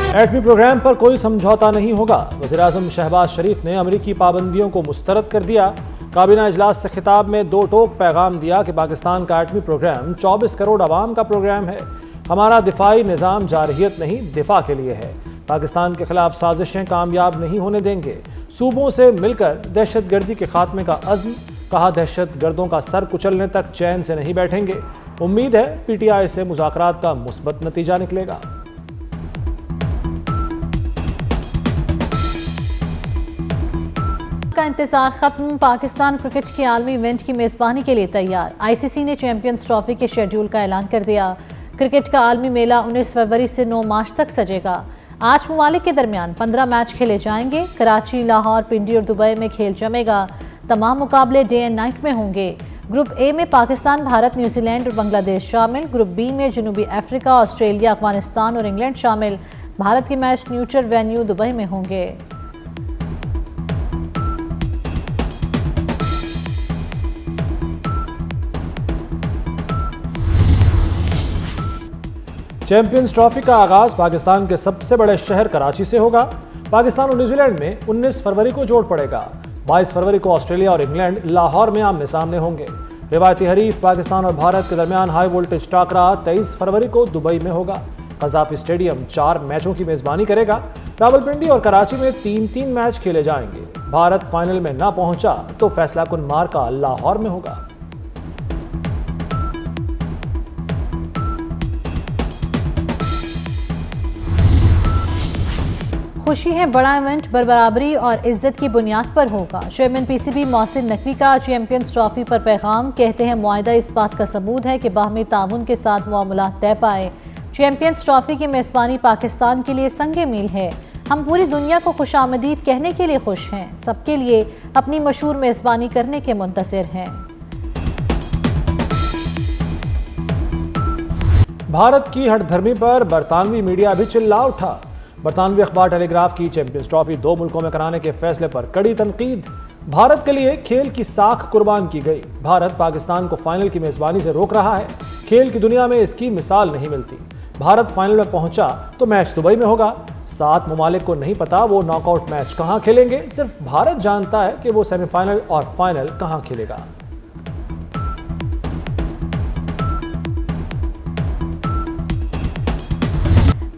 एटमी programme पर कोई समझौता नहीं होगा। वज़ीर-ए-आज़म शहबाज शरीफ ने अमरीकी पाबंदियों को मुस्तरद कर दिया। काबीना इजलास से खिताब में दो टोक पैगाम दिया कि पाकिस्तान का एटमी प्रोग्राम 24 करोड़ आवाम का प्रोग्राम है। हमारा दिफाई निज़ाम जारहियत नहीं, दिफा के लिए है। पाकिस्तान के खिलाफ साजिशें कामयाब नहीं होने देंगे। सूबों से मिलकर दहशतगर्दी के खात्मे का अज़्म, कहा दहशतगर्दों का सर कुचलने तक चैन से नहीं बैठेंगे। उम्मीद है PTI से मुज़ाकरात का मुस्बत नतीजा निकलेगा। का इंतजार खत्म। पाकिस्तान क्रिकेट के आलमी इवेंट की मेजबानी के लिए तैयार। ICC ने चैंपियंस ट्रॉफी के शेड्यूल का ऐलान कर दिया। क्रिकेट का आलमी मेला 19 फरवरी से 9 मार्च तक सजेगा। 8 ममालिक के दरमियान 15 मैच खेले जाएंगे। कराची, लाहौर, पिंडी और दुबई में खेल जमेगा। तमाम मुकाबले डे एंड नाइट में होंगे। ग्रुप ए में पाकिस्तान, भारत, न्यूजीलैंड और बांग्लादेश शामिल। ग्रुप बी में जनूबी अफ्रीका, ऑस्ट्रेलिया, अफगानिस्तान और इंग्लैंड शामिल। भारत के मैच न्यूट्रल वेन्यू दुबई में होंगे। चैंपियंस ट्रॉफी का आगाज पाकिस्तान के सबसे बड़े शहर कराची से होगा। पाकिस्तान और न्यूजीलैंड में 19 फरवरी को जोड़ पड़ेगा। 22 फरवरी को ऑस्ट्रेलिया और इंग्लैंड लाहौर में आमने सामने होंगे। रिवायती हरीफ पाकिस्तान और भारत के दरमियान हाई वोल्टेज टाकरा 23 फरवरी को दुबई में होगा। कज़ाफी स्टेडियम 4 मैचों की मेजबानी करेगा। रावलपिंडी और कराची में 3-3 मैच खेले जाएंगे। भारत फाइनल में ना पहुंचा तो फैसला कुन मार्का लाहौर में होगा। खुशी है, बड़ा इवेंट बराबरी और इज्जत की बुनियाद पर होगा। चेयरमैन PCB मोहसिन नकवी का चैंपियंस ट्रॉफी पर पैगाम। कहते हैं मुआहिदा इस बात का सबूत है कि बाहमी ताउन के साथ मामलात तय पाए। चैंपियंस ट्रॉफी की मेजबानी पाकिस्तान के लिए संगे मील है। हम पूरी दुनिया को खुशामदीद कहने के लिए खुश हैं। सबके लिए अपनी मशहूर मेजबानी करने के मुंतज़िर हैं। भारत की हठधर्मी पर बरतानवी मीडिया भी चिल्ला उठा। बरतानवी अखबार टेलीग्राफ की चैंपियंस ट्रॉफी 2 मुल्कों में कराने के फैसले पर कड़ी तनकीद। भारत के लिए खेल की साख कुर्बान की गई। भारत पाकिस्तान को फाइनल की मेजबानी से रोक रहा है। खेल की दुनिया में इसकी मिसाल नहीं मिलती। भारत फाइनल में पहुंचा तो मैच दुबई में होगा। 7 ममालिक को नहीं पता वो नॉकआउट मैच कहां खेलेंगे। सिर्फ भारत जानता है कि वो सेमीफाइनल और फाइनल कहां खेलेगा।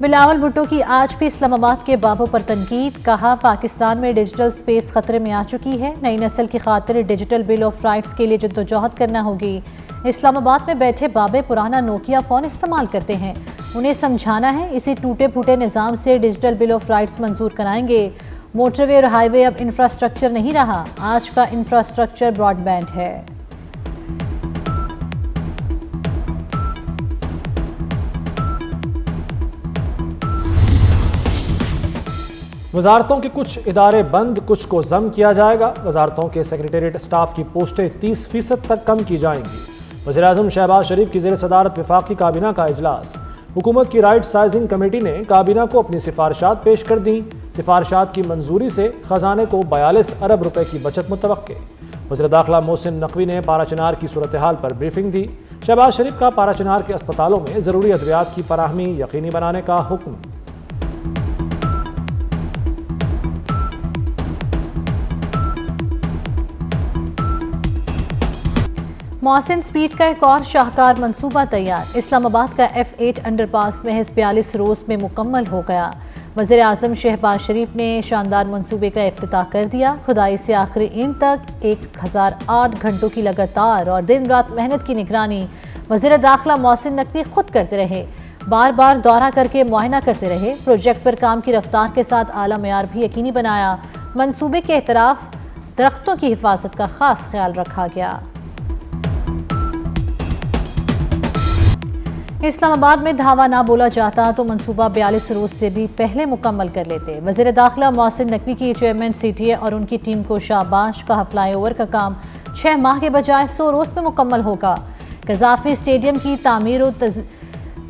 बिलावल भुट्टो की आज भी इस्लामाबाद के बाबों पर तनकीद। कहा पाकिस्तान में डिजिटल स्पेस खतरे में आ चुकी है। नई नस्ल की खातिर डिजिटल बिल ऑफ राइट्स के लिए जद्दोजहद करना होगी। इस्लामाबाद में बैठे बाबे पुराना नोकिया फ़ोन इस्तेमाल करते हैं। उन्हें समझाना है इसी टूटे फूटे निज़ाम से डिजिटल बिल ऑफ राइट्स मंजूर कराएंगे। मोटरवे और हाईवे अब इंफ्रास्ट्रक्चर नहीं रहा। आज का इंफ्रास्ट्रक्चर ब्रॉडबैंड है। वजारतों के कुछ इदारे बंद, कुछ को जम किया जाएगा। वजारतों के सेक्रेटेरिएट स्टाफ की पोस्टें 30% तक कम की जाएंगी। वज़ीर-ए-आज़म शहबाज शरीफ की ज़ेर सदारत वफाकी काबीना का इजलास। हुकूमत की राइट साइजिंग कमेटी ने काबीना को अपनी सिफारिशात पेश कर दी। सिफारिशात की मंजूरी से खजाने को 42 अरब रुपए की बचत मुतवक्के। वज़ीर दाखिला मोहसिन नकवी ने पाराचनार की सूरत हाल पर ब्रीफिंग दी। शहबाज शरीफ का पाराचनार के अस्पतालों में ज़रूरी अद्वियात की फराहमी यकीनी बनाने का हुक्म। मोहसिन स्पीड का एक और शाहकार मंसूबा तैयार। इस्लामाबाद का F8 अंडरपास महज 42 रोज में मुकम्मल हो गया। वज़ीर आज़म शहबाज शरीफ ने शानदार मंसूबे का इफ्तिताह कर दिया। खुदाई से आखिरी ईंट तक 1008 घंटों की लगातार और दिन रात मेहनत की निगरानी वज़ीर दाखिला मोहसिन नकवी खुद करते रहे। बार बार दौरा करके मुआयना करते रहे। प्रोजेक्ट पर काम की रफ्तार के साथ आला मेयार भी यकीनी बनाया। मंसूबे के एतराफ दरख्तों की हिफाजत का खास ख्याल रखा गया। इस्लामाबाद में धावा ना बोला जाता तो मंसूबा 42 रोज से भी पहले मुकम्मल कर लेते। वज़ीर दाखिला मोहसिन नकवी की चेयरमैन CTA और उनकी टीम को शाबाश। कहा फ्लाईओवर का काम 6 माह के बजाय 100 रोज में मुकम्मल होगा। कज़ाफी स्टेडियम की तामीर और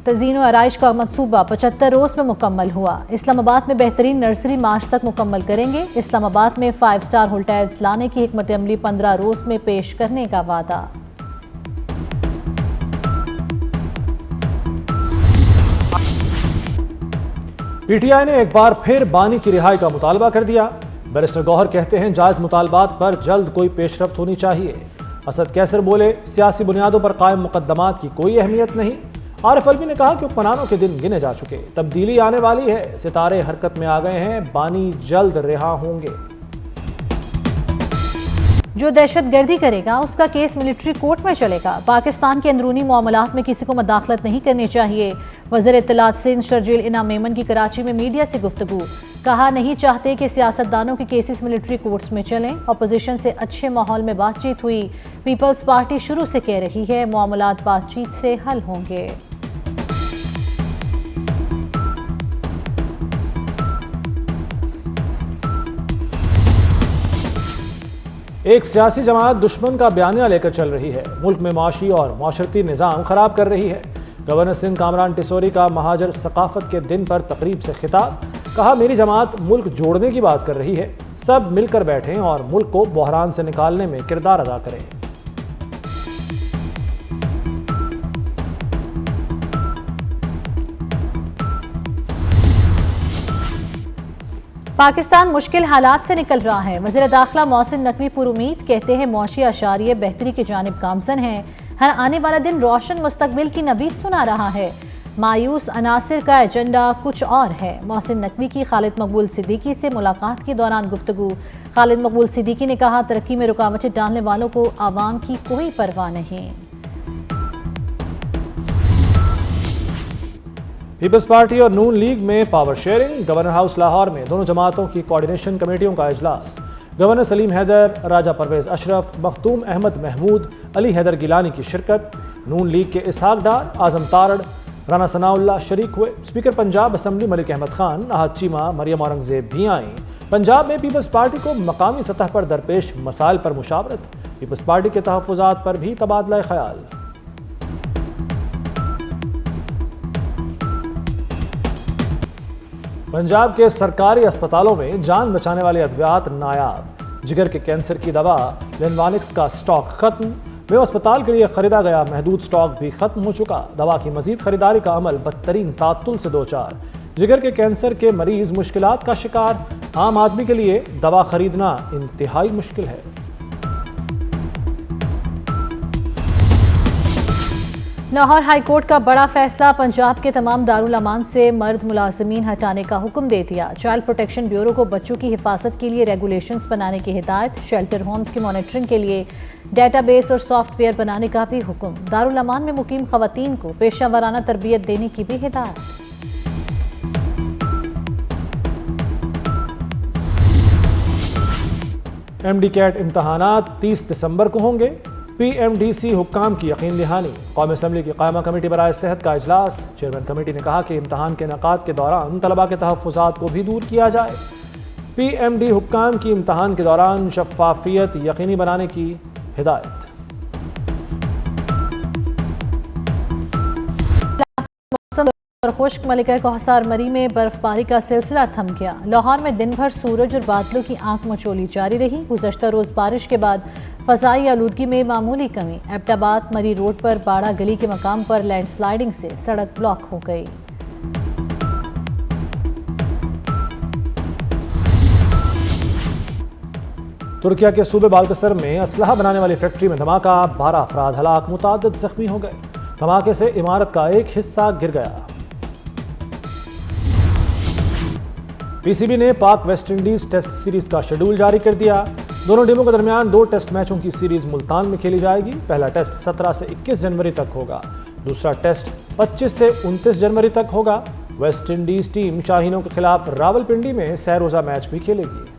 तज़ीन व आराइश का मंसूबा 75 रोज में मुकम्मल हुआ। इस्लामाबाद में बेहतरीन नर्सरी मार्च तक मुकम्मल करेंगे। इस्लामाबाद में 5 स्टार होटल्स लाने की हिकमत अमली 15 रोज में पेश करने का वादा। पीटीआई ने एक बार फिर बानी की रिहाई का मुतालबा कर दिया। बैरिस्टर गौहर कहते हैं जायज मुतालबात पर जल्द कोई पेशरफ्त होनी चाहिए। असद कैसर बोले सियासी बुनियादों पर कायम मुकदमात की कोई अहमियत नहीं। आरिफ अलवी ने कहा कि हुक्मरानों के दिन गिने जा चुके, तब्दीली आने वाली है, सितारे हरकत में आ गए हैं, बानी जल्द रिहा होंगे। जो दहशतगर्दी करेगा उसका केस मिलिट्री कोर्ट में चलेगा। पाकिस्तान के अंदरूनी मामलात में किसी को मदाखलत नहीं करनी चाहिए। वज़ीर इत्तलात सिंध शर्जील इनाम मेमन की कराची में मीडिया से गुफ्तगू, कहा नहीं चाहते कि सियासतदानों के केसेस मिलिट्री कोर्ट्स में चलें। अपोजिशन से अच्छे माहौल में बातचीत हुई। पीपल्स पार्टी शुरू से कह रही है मामलात बातचीत से हल होंगे। एक सियासी जमात दुश्मन का बयानिया लेकर चल रही है, मुल्क में माशी और माशरती निज़ाम खराब कर रही है। गवर्नर सिंध कामरान टिसोरी का महाजर सकाफत के दिन पर तकरीब से खिताब, कहा मेरी जमात मुल्क जोड़ने की बात कर रही है, सब मिलकर बैठें और मुल्क को बहरान से निकालने में किरदार अदा करें। पाकिस्तान मुश्किल हालात से निकल रहा है। वज़ीर दाखिला मोहसिन नकवी पुरुमीद कहते हैं मौशी अशारिये बेहतरी की जानिब गामजन है। हर आने वाला दिन रोशन मुस्तकबिल की नबीद सुना रहा है। मायूस अनासिर का एजेंडा कुछ और है। मोहसिन नकवी की खालिद मकबूल सिद्दीकी से मुलाकात के दौरान गुफ्तगू, खालिद मकबूल सिद्दीकी ने कहा तरक्की में रुकावटें डालने वालों को आवाम की कोई परवाह नहीं। पीपल्स पार्टी और नून लीग में power sharing. Governor house Lahore में दोनों जमातों की कोऑर्डिनेशन कमेटियों का इजलास। गवर्नर सलीम हैदर, राजा परवेज अशरफ, मखदूम अहमद महमूद, अली हैदर गिलानी की शिरकत। नून लीग के इसहाक डार, आजम तारड़, राना सनाउल्लाह शरीक हुए। स्पीकर पंजाब असम्बली मलिक अहमद खान, अहद चीमा, मरियम औरंगजेब भी आईं। पंजाब में पीपल्स पार्टी को मकामी सतह पर दरपेश मसाइल पर मुशावरत। पीपल्स पार्टी के तहफ़्फ़ुज़ात पर भी तबादला ख्याल। पंजाब के सरकारी अस्पतालों में जान बचाने वाले अद्वियात नायाब। जिगर के कैंसर की दवा लेनवानिक्स का स्टॉक खत्म। मेयो अस्पताल के लिए खरीदा गया महदूद स्टॉक भी खत्म हो चुका। दवा की मजीद खरीदारी का अमल बदतरीन तातुल से दो चार। जिगर के कैंसर के मरीज मुश्किलात का शिकार। आम आदमी के लिए दवा खरीदना इंतहाई मुश्किल है। लाहौर हाई कोर्ट का बड़ा फैसला, पंजाब के तमाम दारुल अमान से मर्द मुलाजमीन हटाने का हुक्म दे दिया। चाइल्ड प्रोटेक्शन ब्यूरो को बच्चों की हिफाजत के लिए रेगुलेशंस बनाने की हिदायत। शेल्टर होम्स की मॉनिटरिंग के लिए डेटाबेस और सॉफ्टवेयर बनाने का भी हुक्म। दारुल अमान में मुकीम खवातीन को पेशा वराना तरबियत देने की भी हिदायत। MD कैट इम्तहानात 30 दिसंबर को होंगे। PMDC हुक्काम की यकीन दहानी। कौमी असम्बली की कायमा कमेटी बराए सेहत का इजलास। चेयरमैन कमेटी ने कहा कि इम्तहान के इनेकाद के दौरान तलबा के तहफ़्फ़ुज़ात को भी दूर किया जाए। PMD हुक्काम की इम्तहान के दौरान शफ़ाफ़ियत यकीनी बनाने की हिदायत। और खुश्क मलिका कोहसार मरी में बर्फबारी का सिलसिला थम गया। लाहौर में दिन भर सूरज और बादलों की आंख मचोली जारी रही। गुज़श्ता रोज बारिश के बाद फ़ज़ाई आलूदगी में मामूली कमी। एबटाबाद मरी रोड पर बाड़ा गली के मकाम पर लैंडस्लाइडिंग से सड़क ब्लॉक हो गई। तुर्किया के सूबे बाल्कसर में असलहा बनाने वाली फैक्ट्री में धमाका। 12 अफराद हलाक, मुताद्दिद जख्मी हो गए। धमाके से इमारत का एक हिस्सा गिर गया। PCB ने पाक वेस्ट इंडीज टेस्ट सीरीज का शेड्यूल जारी कर दिया। दोनों टीमों के दरमियान 2 टेस्ट मैचों की सीरीज मुल्तान में खेली जाएगी। पहला टेस्ट 17 से 21 जनवरी तक होगा। दूसरा टेस्ट 25 से 29 जनवरी तक होगा। वेस्ट इंडीज टीम शाहीनों के खिलाफ रावलपिंडी में सह रोजा मैच भी खेलेगी।